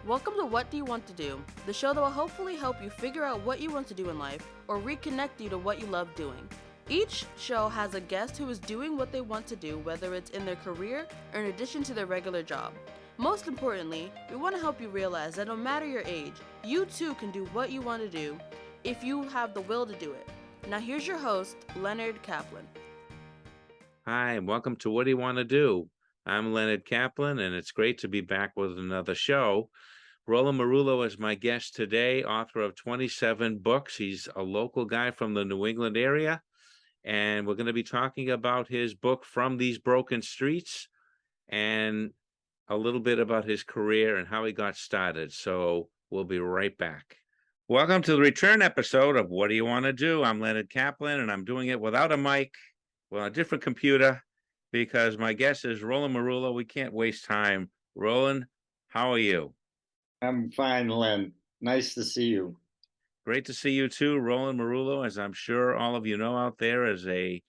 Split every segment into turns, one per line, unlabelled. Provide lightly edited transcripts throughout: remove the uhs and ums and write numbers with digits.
Welcome to What Do You Want to Do, the show that will hopefully help you figure out what you want to do in life or reconnect you to what you love doing. Each show has a guest who is doing what they want to do, whether it's in their career or in addition to their regular job. Most importantly, we want to help you realize that no matter your age, you too can do what you want to do if you have the will to do it. Now here's your host, Leonard Kaplan.
Hi, and welcome to What Do You Want to Do? I'm Leonard Kaplan, and it's great to be back with another show. Roland Merullo is my guest today, author of 27 books. He's a local guy from the New England area, and we're going to be talking about his book, From These Broken Streets, and a little bit about his career and how he got started. So we'll be right back. Welcome to the return episode of What Do You Want to Do? I'm Leonard Kaplan, and I'm doing it without a mic, well, a different computer, because my guest is Roland Merullo. We can't waste time. Roland, how are you?
I'm fine, Len. Nice to see you.
Great to see you too. Roland Merullo, as I'm sure all of you know out there, is a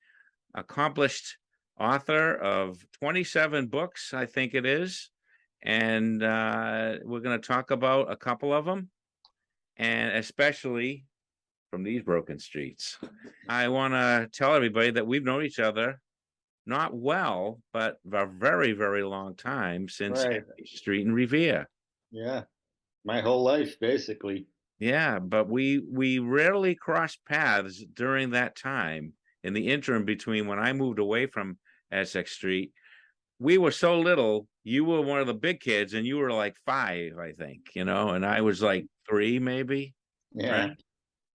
accomplished author of 27 books, I think it is. And we're going to talk about a couple of them, and especially From These Broken Streets. I want to tell everybody that we've known each other not well, but a very, very long time, since
Right.
Street in Revere.
Yeah. My whole life, basically.
Yeah, but we rarely crossed paths during that time. In the interim between when I moved away from Essex Street, we were so little. You were one of the big kids, and you were like 5, I think, and I was like 3, maybe.
Yeah.
Right?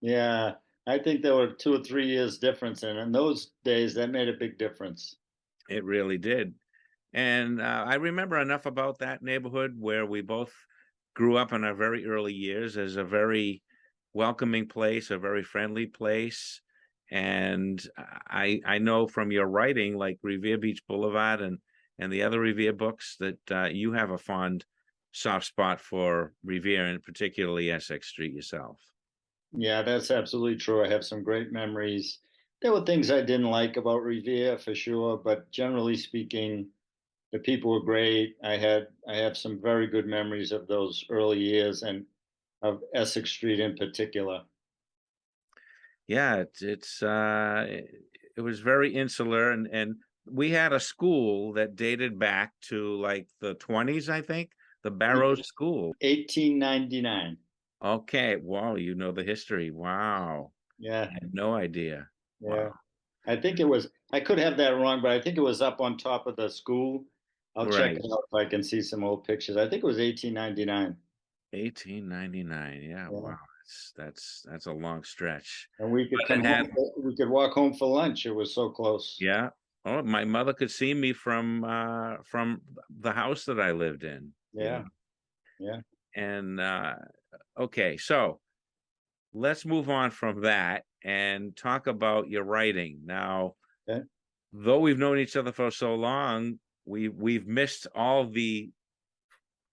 Yeah. I think there were 2 or 3 years difference. And in those days, that made a big difference.
It really did. And I remember enough about that neighborhood where we both grew up in our very early years as a very welcoming place, a very friendly place. And I know from your writing, like Revere Beach Boulevard and the other Revere books, that you have a fond soft spot for Revere, and particularly Essex Street yourself.
Yeah, that's absolutely true. I have some great memories. There were things I didn't like about Revere for sure, but generally speaking, the people were great. I have some very good memories of those early years and of Essex Street in particular.
Yeah, it was very insular, and we had a school that dated back to like the 20s, I think, the Barrows School.
1899.
Okay, wow, you know the history. Wow.
Yeah.
I had no idea.
Yeah.
Wow.
I think it was, I could have that wrong, but I think it was up on top of the school. I'll check
Right.
it out if I can see some old pictures. I think it was 1899.
1899. Yeah,
Yeah.
wow. That's a long stretch.
And we could
But
come
it had,
home, we could walk home for lunch. It was so close.
yeah. Oh, my mother could see me from the house that I lived in,
Yeah. Yeah.
And okay, so let's move on from that and talk about your writing. Now,
Okay.
though we've known each other for so long, we've missed all the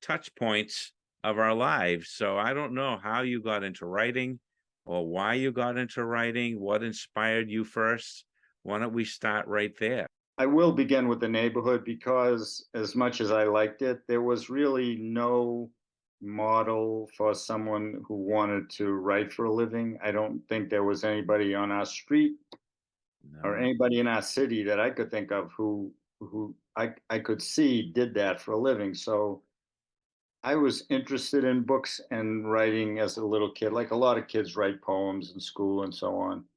touch points of our lives. So I don't know how you got into writing or why you got into writing, what inspired you first. Why don't we start right there?
I will begin with the neighborhood because, as much as I liked it, there was really no model for someone who wanted to write for a living. I don't think there was anybody on our street or
No.
anybody in our city that I could think of who I could see did that for a living. So I was interested in books and writing as a little kid, like a lot of kids write poems in school and so on.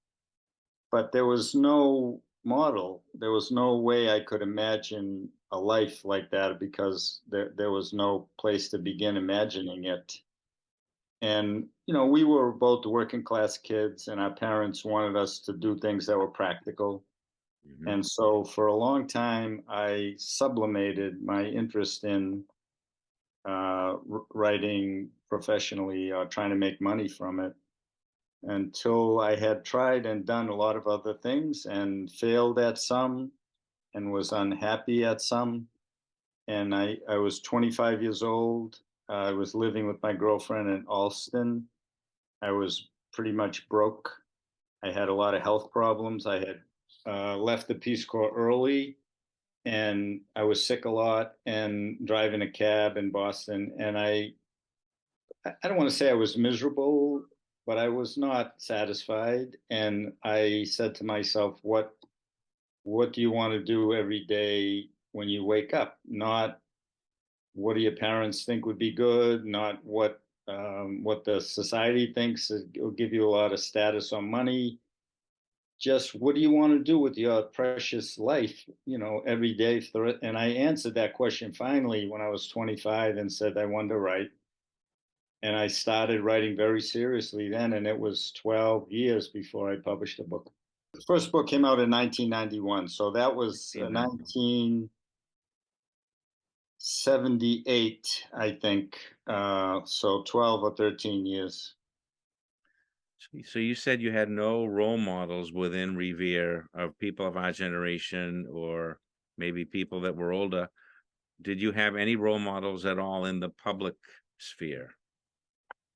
But there was no model. There was no way I could imagine a life like that because there was no place to begin imagining it. And, we were both working class kids, and our parents wanted us to do things that were practical.
Mhm.
And so for a long time, I sublimated my interest in writing professionally, trying to make money from it until I had tried and done a lot of other things and failed at some and was unhappy at some. And I was 25 years old. I was living with my girlfriend in Alston. I was pretty much broke. I had a lot of health problems. I had left the Peace Corps early, and I was sick a lot and driving a cab in Boston. And I I don't want to say I was miserable, but I was not satisfied. And I said to myself, what do you want to do every day when you wake up? Not what do your parents think would be good, not what the society thinks will give you a lot of status or money. Just what do you want to do with your precious life, every day for it? And I answered that question finally when I was 25 and said I wanted to write. And I started writing very seriously then, and it was 12 years before I published a book. The first book came out in 1991, so that was 1978, I think. So 12 or 13 years.
So you said you had no role models within Revere of people of our generation or maybe people that were older. Did you have any role models at all in the public sphere?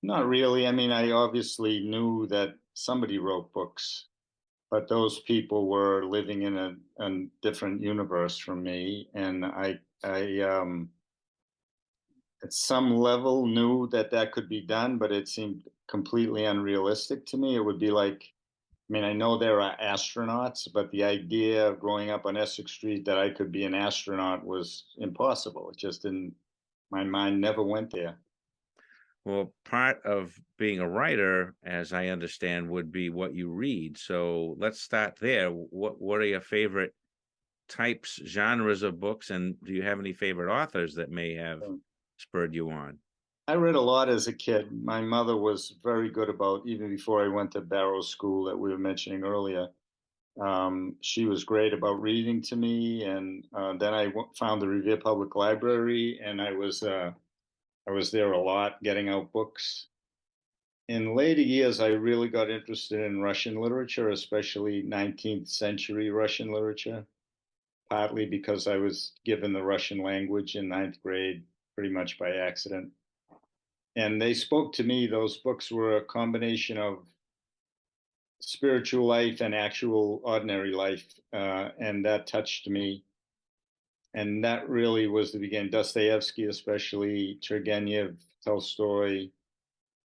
Not really. I mean, I obviously knew that somebody wrote books, but those people were living in a different universe from me, and I at some level knew that that could be done, but it seemed completely unrealistic to me. It would be like, I mean, I know there are astronauts, but the idea of growing up on Essex Street that I could be an astronaut was impossible. It just didn't, my mind never went there.
Well, part of being a writer, as I understand, would be what you read. So let's start there. What are your favorite types, genres of books, and do you have any favorite authors that may have spurred you on?
I read a lot as a kid. My mother was very good about, even before I went to Barrow School that we were mentioning earlier. She was great about reading to me, and then found the Revere Public Library, and I was there a lot, getting out books. In later years, I really got interested in Russian literature, especially 19th century Russian literature, partly because I was given the Russian language in ninth grade pretty much by accident. And they spoke to me. Those books were a combination of spiritual life and actual ordinary life, and that touched me. And that really was the beginning. Dostoevsky, especially Turgenev, Tolstoy.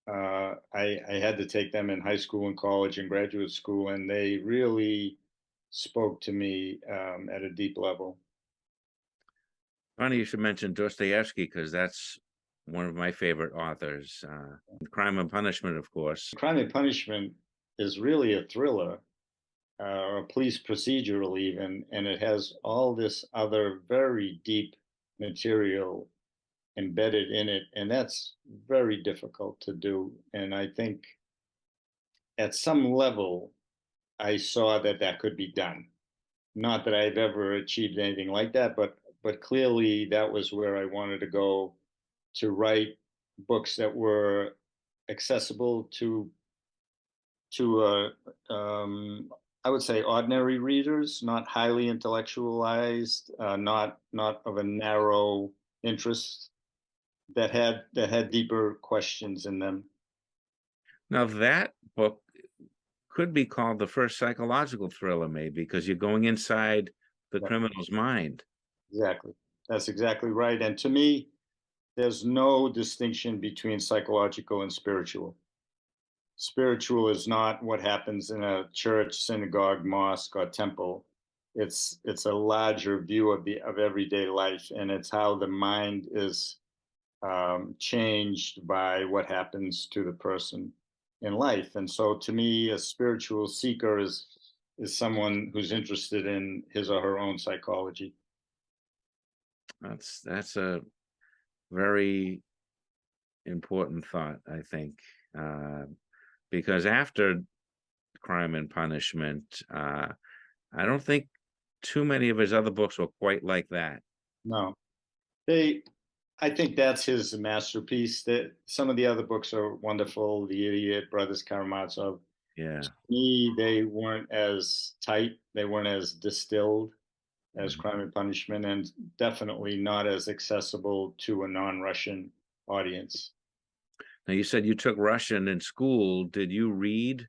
I had to take them in high school and college and graduate school, and they really spoke to me at a deep level.
Funny you should mention Dostoevsky because that's one of my favorite authors. Crime and Punishment, of course.
Crime and Punishment is really a thriller, or a police procedural even, and it has all this other very deep material embedded in it, and that's very difficult to do. And I think at some level, I saw that that could be done. Not that I've ever achieved anything like that, but clearly that was where I wanted to go, to write books that were accessible to I would say ordinary readers, not highly intellectualized, not of a narrow interest, that had deeper questions in them.
Now that book could be called the first psychological thriller, maybe, because you're going inside the
Yeah,
criminal's mind.
exactly. That's exactly right. And to me, there's no distinction between psychological and spiritual. Spiritual is not what happens in a church, synagogue, mosque, or temple. It's a larger view of everyday life, and it's how the mind is changed by what happens to the person in life. And so, to me, a spiritual seeker is someone who's interested in his or her own psychology.
That's a very important thought, I think, because after Crime and Punishment, I don't think too many of his other books were quite like that.
No, they. I think that's his masterpiece. That some of the other books are wonderful. The Idiot, Brothers Karamazov.
Yeah.
To me, they weren't as tight. They weren't as distilled as
Mhm.
Crime and Punishment, and definitely not as accessible to a non-Russian audience.
Now you said you took Russian in school. Did you read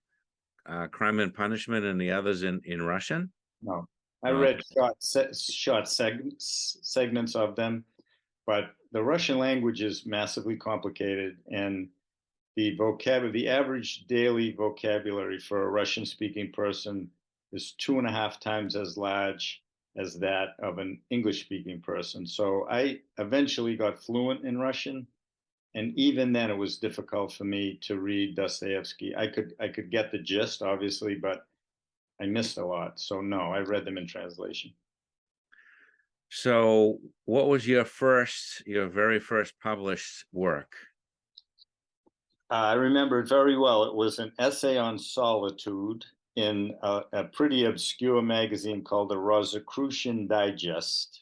Crime and Punishment and the others in Russian?
No, I
Uh,
read short segments of them, but the Russian language is massively complicated, and the average daily vocabulary for a Russian speaking person is 2.5 times as large as that of an English speaking person. So I eventually got fluent in Russian. And even then, it was difficult for me to read Dostoevsky. I could get the gist, obviously, but I missed a lot. So no, I read them in translation.
So what was your very first published work?
I remember it very well. It was an essay on solitude in a pretty obscure magazine called the Rosicrucian Digest,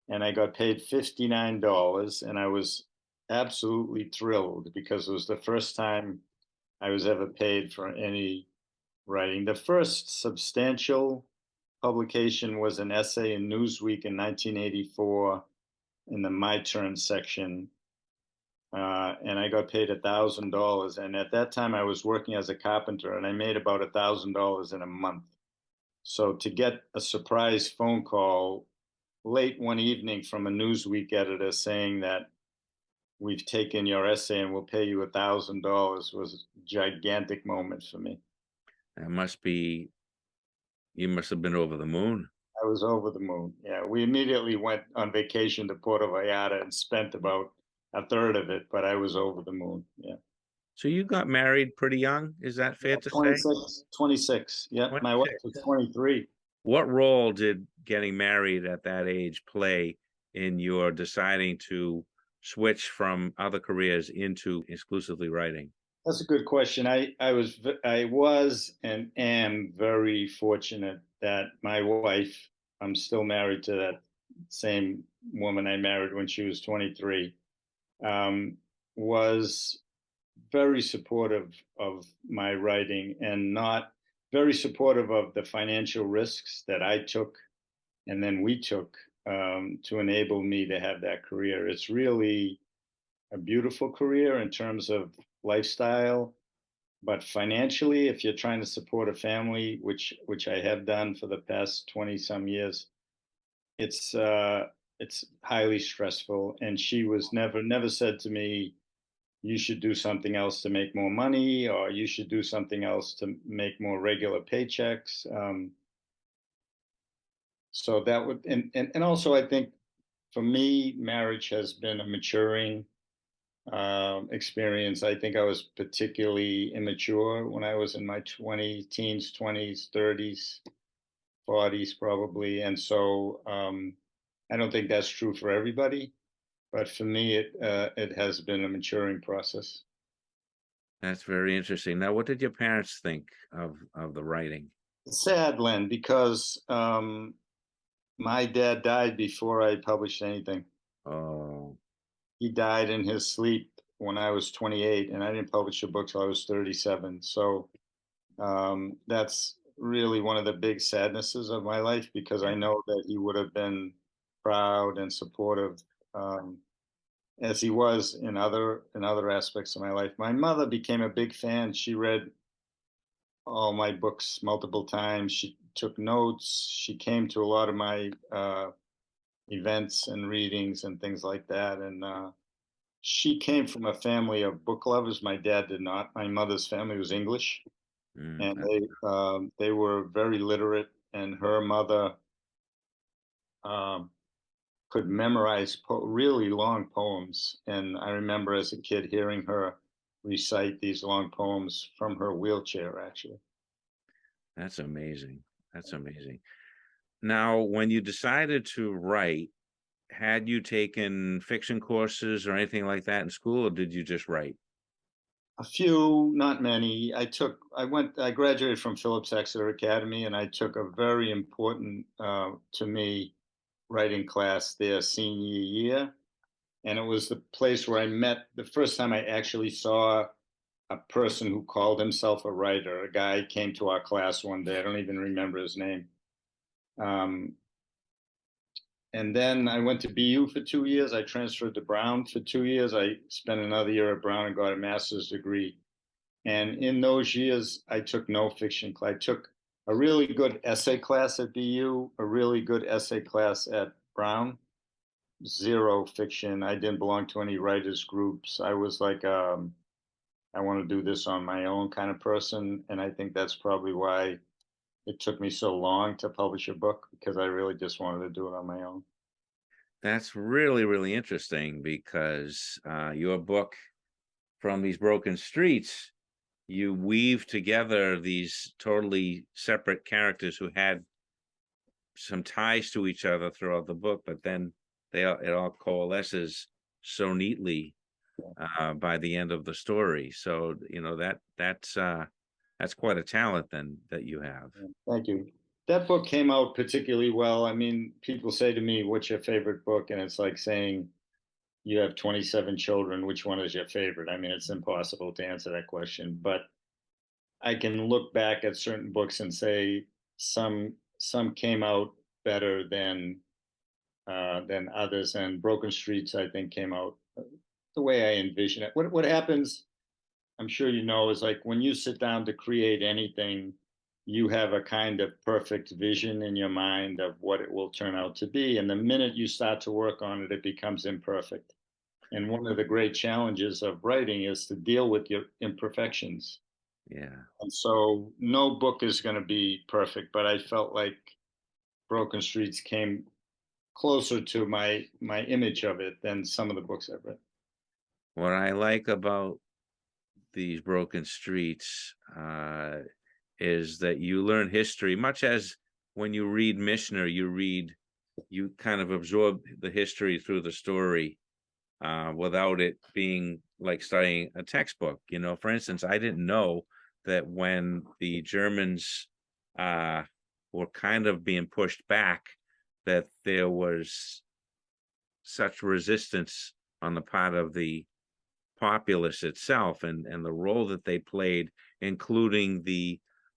and I got paid $59, and I was absolutely thrilled because it was the first time I was ever paid for any writing. The first substantial publication was an essay in Newsweek in 1984 in the My Turn section, and I got paid $1,000. And at that time, I was working as a carpenter, and I made about $1,000 in a month. So to get a surprise phone call late one evening from a Newsweek editor saying that we've taken your essay and we'll pay you $1,000 was a gigantic moment for me.
That must be You must have been over the moon.
I was over the moon. Yeah, we immediately went on vacation to Puerto Vallarta and spent about a third of it, but I was over the moon. Yeah.
So you got married pretty young, is that fair
Yeah,
to say?
26, 26. Yeah, my wife
26.
was 23.
What role did getting married at that age play in your deciding to switch from other careers into exclusively writing?
That's a good question. I was and am very fortunate that my wife, I'm still married to that same woman I married when she was 23, was very supportive of my writing and not very supportive of the financial risks that I took and then we took to enable me to have that career. It's really a beautiful career in terms of lifestyle, but financially, if you're trying to support a family, which I have done for the past 20 some years, it's uh, it's highly stressful. And she was never said to me, you should do something else to make more money, or you should do something else to make more regular paychecks. So that would, and also I think for me, marriage has been a maturing experience. I think I was particularly immature when I was in my teens, 20s, 30s, 40s, probably. And so I don't think that's true for everybody, but for me, it has been a maturing process.
That's very interesting. Now, what did your parents think of the writing?
It's sad, Len, because my dad died before I published anything.
Oh,
He died in his sleep when I was 28, and I didn't publish a book till I was 37. So that's really one of the big sadnesses of my life because I
yeah.
know that he would have been proud and supportive um, as he was in other aspects of my life. My mother became a big fan. She read all my books multiple times. She took notes. She came to a lot of my events and readings and things like that. And she came from a family of book lovers. My dad did not. My mother's family was English, and
That's
they were very literate. And her mother um, could memorize really long poems. And I remember as a kid hearing her recite these long poems from her wheelchair, actually.
that's amazing. That's amazing. Now, when you decided to write, had you taken fiction courses or anything like that in school, or did you just write?
A few, not many. I graduated from Phillips Exeter Academy, and I took a very important to me writing class there senior year. And it was the place where I met the first time I actually saw a person who called himself a writer. A guy came to our class one day. I don't even remember his name. Um, and then I went to BU for 2 years. I transferred to Brown for 2 years. I spent another year at Brown and got a master's degree. And in those years, I took no fiction class. I took a really good essay class at BU, a really good essay class at Brown, zero fiction. I didn't belong to any writers groups. I was like I want to do this on my own kind of person. And I think that's probably why it took me so long to publish a book, because I really just wanted to do it on my own.
That's really, really interesting because your book, From These Broken Streets, you weave together these totally separate characters who had some ties to each other throughout the book, but then it all coalesces so neatly by the end of the story. So that's quite a talent then that you have.
Yeah, thank you. That book came out particularly well. I mean, people say to me, "What's your favorite book?" And it's like saying, "You have 27 children. Which one is your favorite?" I mean, it's impossible to answer that question. But I can look back at certain books and say some came out better than others. And Broken Streets, I think, came out the way I envision it. What happens, I'm sure you know, is like when you sit down to create anything, you have a kind of perfect vision in your mind of what it will turn out to be. And the minute you start to work on it, it becomes imperfect. And one of the great challenges of writing is to deal with your imperfections.
Yeah.
And so no book is going to be perfect, but I felt like Broken Streets came closer to my image of it than some of the books I've read.
What I like about These Broken Streets is that you learn history, much as when you read Mishner, you kind of absorb the history through the story without it being like studying a textbook. For instance, I didn't know that when the Germans uh, were kind of being pushed back, that there was such resistance on the part of the populace itself, and the role that they played, including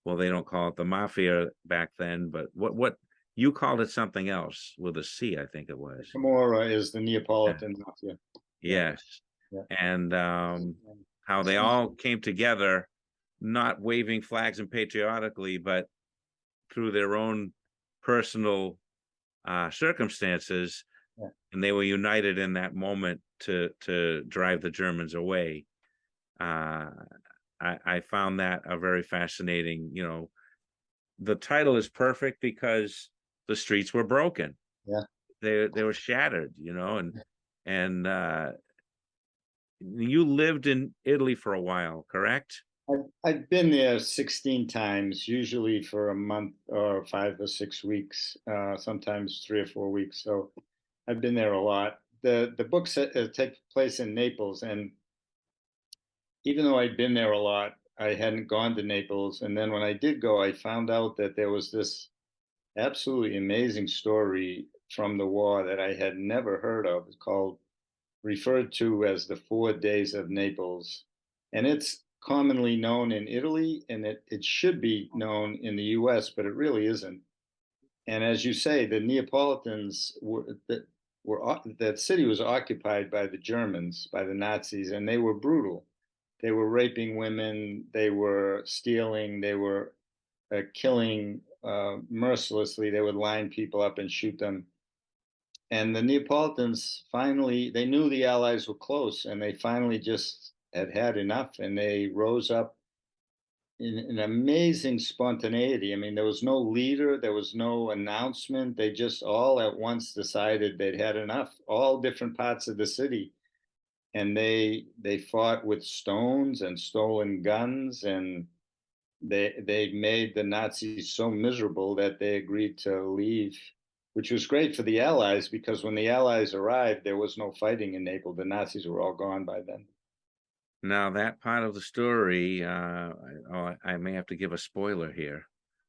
well, they don't call it the mafia back then, but what you called it, something else with a C, I think it was.
Camorra is the
Yeah.
Neapolitan mafia. Yeah,
Yes.
yeah.
And how they all came together, not waving flags and patriotically, but through their own personal circumstances,
Yeah.
and they were united in that moment to drive the Germans away. I found that a very fascinating. The title is perfect because the streets were broken.
Yeah.
They were shattered. And you lived in Italy for a while, correct?
I've been there 16 times, usually for a month or 5 or 6 weeks, sometimes 3 or 4 weeks. So I've been there a lot. The books take place in Naples, and even though I'd been there a lot, I hadn't gone to Naples. And then when I did go, I found out that there was this absolutely amazing story from the war that I had never heard of. It's called referred to as the 4 Days of Naples. And it's commonly known in Italy, and it should be known in the US, but it really isn't. And as you say, the Neapolitans that city was occupied by the Germans, by the Nazis, and they were brutal. They were raping women, they were stealing, they were killing mercilessly. They would line people up and shoot them. And the Neapolitans finally, they knew the Allies were close, and they finally just had enough, and they rose up in an amazing spontaneity. I mean, there was no leader, there was no announcement. They just all at once decided they'd had enough, all different parts of the city. And they fought with stones and stolen guns, and they made the Nazis so miserable that they agreed to leave, which was great for the Allies, because when the Allies arrived, there was no fighting in Naples. The Nazis were all gone by then.
Now that part of the story, I may have to give a spoiler here.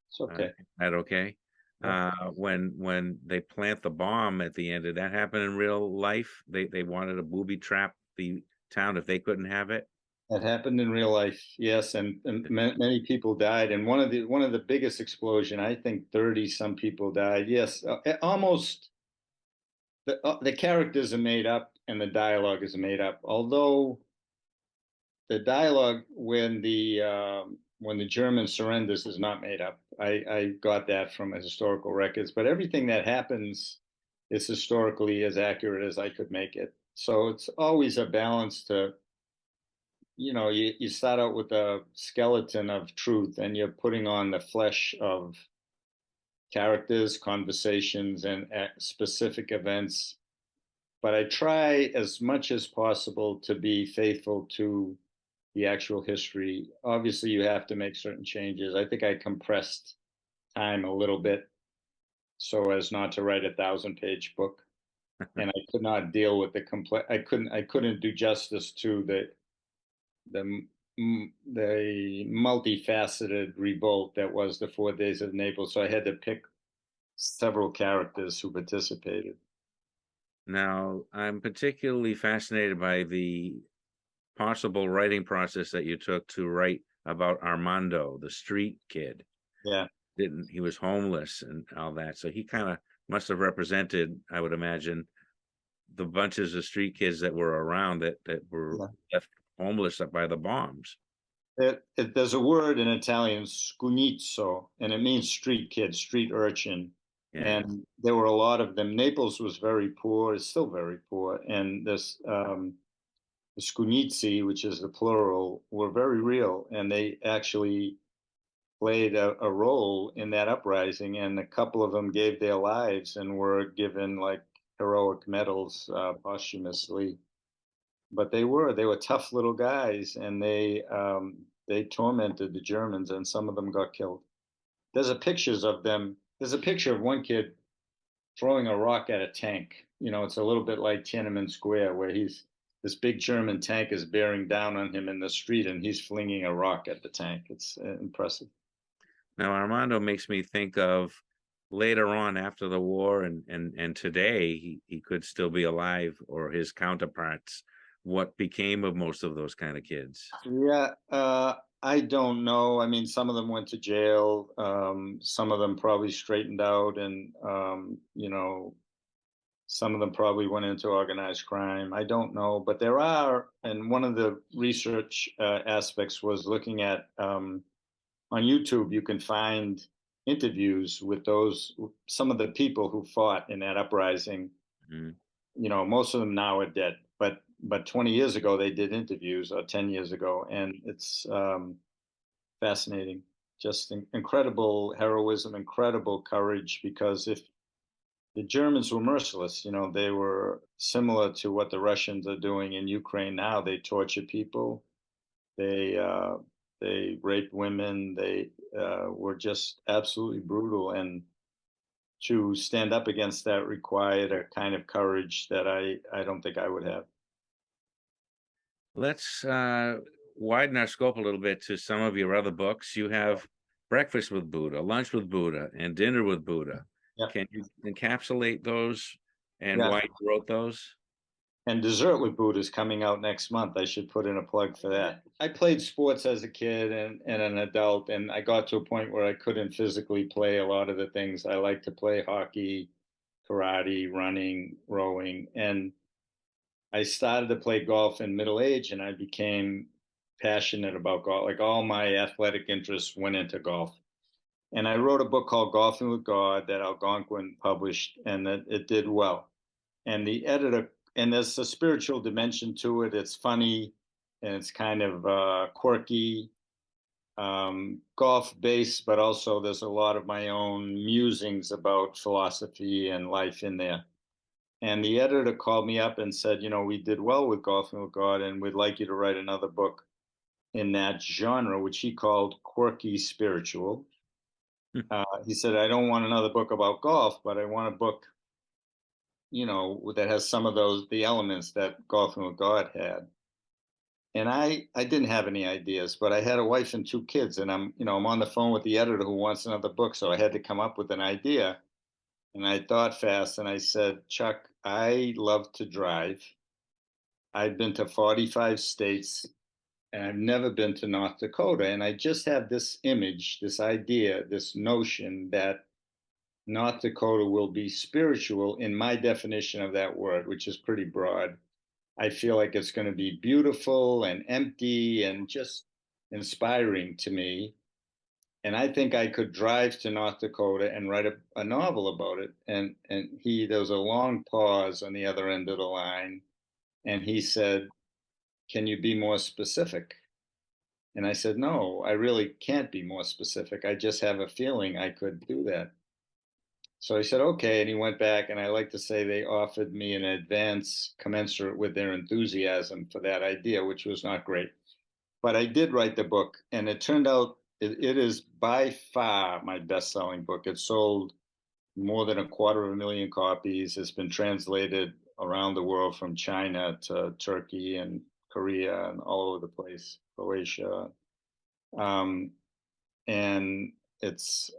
It's okay.
Is that okay?
Yeah.
When they plant the bomb at the end, did that happen in real life? They wanted to booby trap the town if they couldn't have it.
That happened in real life, yes, and many people died. And one of the biggest explosion, I think 30 some people died. Yes, almost the characters are made up and the dialogue is made up. Although the dialogue when the German surrenders is not made up. I got that from historical records, but everything that happens is historically as accurate as I could make it. So it's always a balance to you start out with a skeleton of truth, and you're putting on the flesh of characters, conversations, and specific events. But I try as much as possible to be faithful to the actual history. Obviously, you have to make certain changes. I think I compressed time a little bit so as not to write 1,000-page book, and I could not deal with the complex. I couldn't do justice to the multifaceted revolt that was the 4 Days of Naples. So I had to pick several characters who participated.
Now, I'm particularly fascinated by the possible writing process that you took to write about Armando, the street kid.
Yeah,
Didn't he was homeless and all that, so he kind of must have represented, I would imagine, the bunches of street kids that were around that were
yeah.
left homeless up by the bombs.
There's a word in Italian, scugnizzo, and it means street kid, street urchin.
Yeah.
And there were a lot of them. Naples was very poor, it's still very poor. And the scugnizi, which is the plural, were very real. And they actually played a role in that uprising. And a couple of them gave their lives and were given like heroic medals posthumously. But they were tough little guys, and they tormented the Germans, and some of them got killed. There's a pictures of them. There's a picture of one kid throwing a rock at a tank. It's a little bit like Tiananmen Square, where this big German tank is bearing down on him in the street, and he's flinging a rock at the tank. It's impressive.
Now, Armando makes me think of later on after the war and today, he could still be alive, or his counterparts. What became of most of those kind of kids?
Yeah, I don't know. I mean, some of them went to jail. Some of them probably straightened out, and some of them probably went into organized crime. I don't know, but there are, and one of the research aspects was looking at on YouTube. You can find interviews with some of the people who fought in that uprising.
Mhm.
Most of them now are dead, but 20 years ago they did interviews, or 10 years ago, and it's fascinating. Just incredible heroism, incredible courage, because if the Germans were merciless, they were similar to what the Russians are doing in Ukraine now. They torture people, they rape women, they were just absolutely brutal, and to stand up against that required a kind of courage that I don't think I would have.
Let's widen our scope a little bit to some of your other books. You have Breakfast with Buddha, Lunch with Buddha, and Dinner with Buddha.
Yeah,
Can you encapsulate those and
yeah.
why you wrote those?
And Dessert with Buddha is coming out next month. I should put in a plug for that. I played sports as a kid and an adult, and I got to a point where I couldn't physically play a lot of the things. I like to play hockey, karate, running, rowing, and I started to play golf in middle age, and I became passionate about golf. Like, all my athletic interests went into golf. And I wrote a book called Golfing with God that Algonquin published, and that it did well. And the editor, and there's a spiritual dimension to it. It's funny, and it's kind of quirky, golf based, but also there's a lot of my own musings about philosophy and life in there. And the editor called me up and said, we did well with Golfing with God, and we'd like you to write another book in that genre, which he called quirky spiritual. He said, I don't want another book about golf, but I want a book, that has some of the elements that Golfing with God had. And I didn't have any ideas, but I had a wife and 2 kids, and I'm on the phone with the editor who wants another book. So I had to come up with an idea. And I thought fast, and I said, Chuck, I love to drive. I've been to 45 states, and I've never been to North Dakota. And I just have this image, this idea, this notion that North Dakota will be spiritual in my definition of that word, which is pretty broad. I feel like it's going to be beautiful and empty and just inspiring to me. And I think I could drive to North Dakota and write a novel about it. And there was a long pause on the other end of the line. And he said, can you be more specific? And I said, no, I really can't be more specific. I just have a feeling I could do that. So he said, okay. And he went back, and I like to say they offered me an advance commensurate with their enthusiasm for that idea, which was not great. But I did write the book, and it turned out it is by far my best selling book. It sold more than 250,000 copies. It's been translated around the world from China to Turkey and Korea and all over the place, Croatia. Um, and it's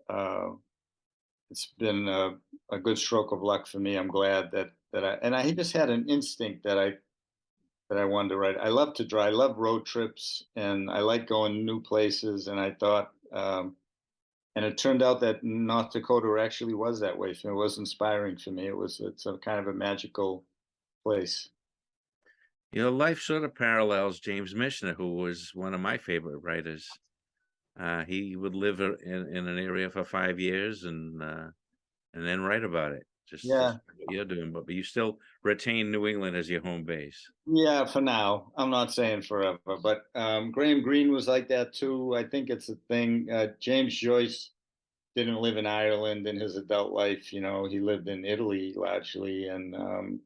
been a good stroke of luck for me. I'm glad I just had an instinct that I wanted to write. I love to drive. I love road trips, and I like going new places. And I thought, and it turned out that North Dakota actually was that way for me. It was inspiring for me. It's a kind of a magical place.
Life sort of parallels James Michener, who was one of my favorite writers. He would live in an area for 5 years and then write about it. Just
Yeah,
what you're doing, but you still retain New England as your home base.
yeah. For now, I'm not saying forever, but Graham Greene was like that too. I think it's a thing. James Joyce didn't live in Ireland in his adult life. He lived in Italy largely, and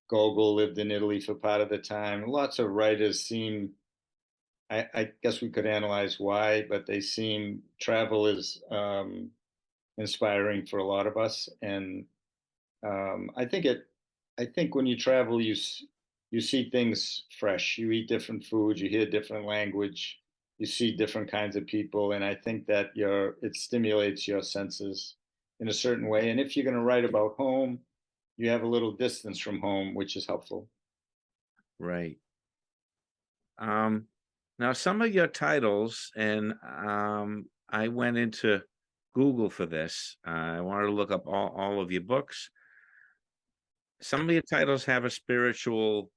Gogol lived in Italy for part of the time. Lots of writers seem, I guess we could analyze why, but they seem travel is inspiring for a lot of us. And I think I think when you travel, you see things fresh. You eat different foods, you hear different language, you see different kinds of people, and I think that it stimulates your senses in a certain way. And if you're going to write about home, you have a little distance from home, which is helpful.
Right. Now some of your titles, and I went into Google for this. I wanted to look up all of your books. Some of your titles have a spiritual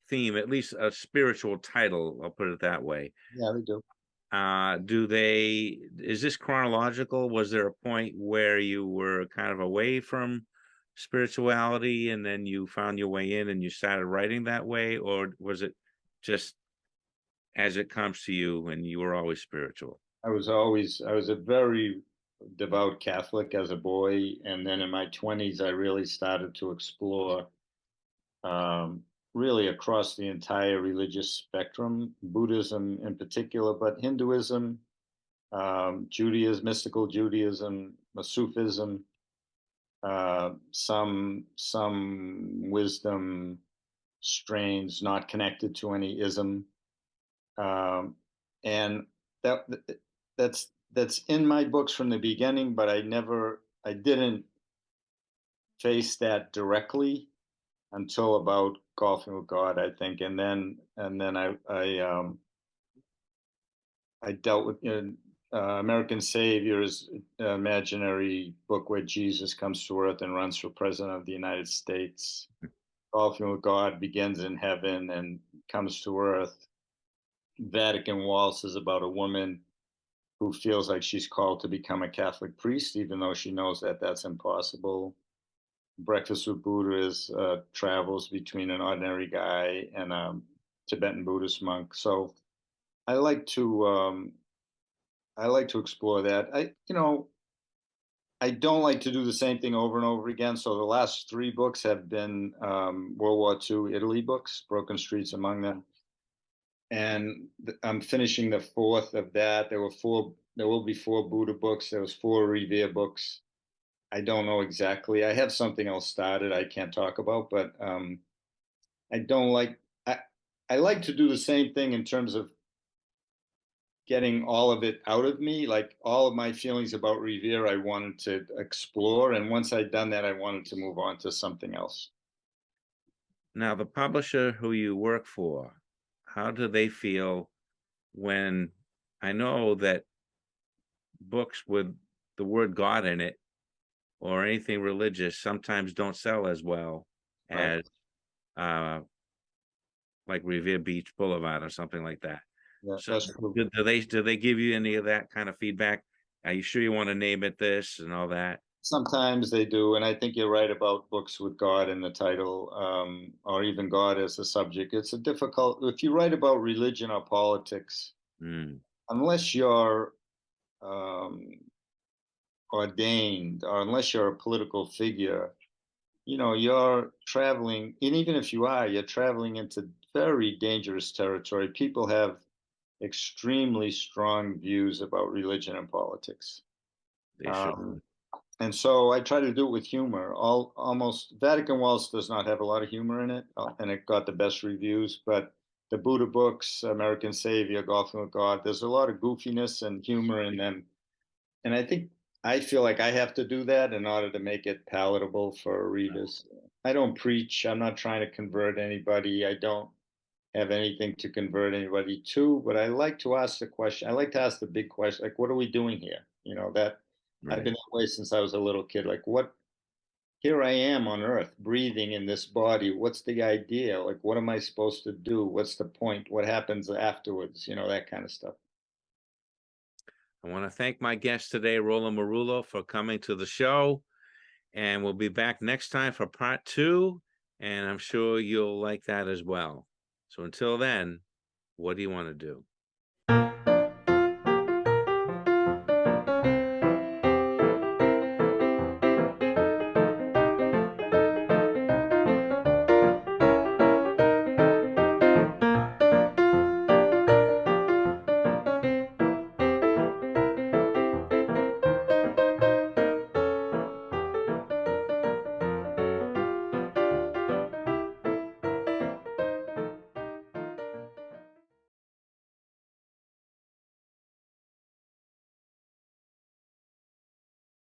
theme, at least a spiritual title, I'll put it that way.
Yeah, they do.
Is this chronological? Was there a point where you were kind of away from spirituality and then you found your way in and you started writing that way? Or was it just as it comes to you and you were always spiritual?
I was a very devout Catholic as a boy, and then in my 20s, I really started to explore um, really across the entire religious spectrum, Buddhism in particular, but Hinduism, Judaism, mystical Judaism, Sufism, some wisdom strains not connected to any ism, um, and that that's in my books from the beginning, but I didn't face that directly until about Golfing with God, I think, and then I dealt with American Savior's imaginary book where Jesus comes to earth and runs for president of the United States. Golfing with God begins in heaven and comes to earth. Vatican Waltz is about a woman who feels like she's called to become a Catholic priest, even though she knows that that's impossible. Breakfast with Buddha is travels between an ordinary guy and a Tibetan Buddhist monk. So I like to um, I like to explore that. I don't like to do the same thing over and over again. So the last three books have been World War II Italy books, Broken Streets among them, and I'm finishing the fourth of that. There were four. There will be four Buddha books. There was four Revere books. I don't know exactly. I have something else started I can't talk about, but I don't like. I like to do the same thing in terms of getting all of it out of me. Like all of my feelings about Revere, I wanted to explore, and once I'd done that, I wanted to move on to something else.
Now, the publisher who you work for, how do they feel when I know that books with the word God in it or anything religious sometimes don't sell as well
Right.
as like Revere Beach Boulevard or something like that.
Yeah,
So
that's true.
do they give you any of that kind of feedback? Are you sure you want to name it this and all that?
Sometimes they do, and I think you're right about books with God in the title, or even God as a subject. It's a difficult, if you write about religion or politics,
Mm,
unless you're um, ordained or unless you're a political figure, you're traveling, and even if you are, you're traveling into very dangerous territory. People have extremely strong views about religion and politics.
they should.
Um, and so I try to do it with humor. Almost Vatican Waltz does not have a lot of humor in it, and it got the best reviews. But the Buddha books, American Savior, Golfing with God, there's a lot of goofiness and humor in them. And I feel like I have to do that in order to make it palatable for readers. I don't preach. I'm not trying to convert anybody. I don't have anything to convert anybody to, but I like to ask the question. I like to ask the big question, like, what are we doing here? That I've been
Right.
that way since I was a little kid. Like, here I am on earth, breathing in this body. What's the idea? Like, what am I supposed to do? What's the point? What happens afterwards? That kind of stuff.
I want to thank my guest today, Roland Merullo, for coming to the show. And we'll be back next time for part 2. And I'm sure you'll like that as well. So until then, what do you want to do?